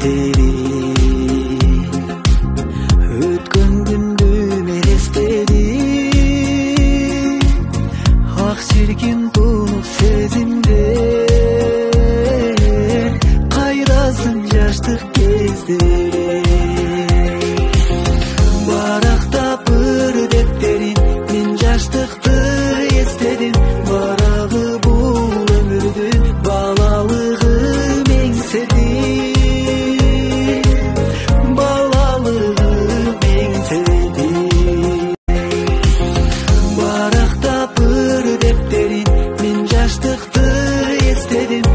кездери өткөн күндү элестедим ак чиркин тунук сезимдер кайдасың жаштык кездери барактап үрдектерин мен жаштыкты эстедим барагы бул өмүрдү балалыгым эңседим балалыгым эңседим барактап үрдектерин мен жаштыкты эстедим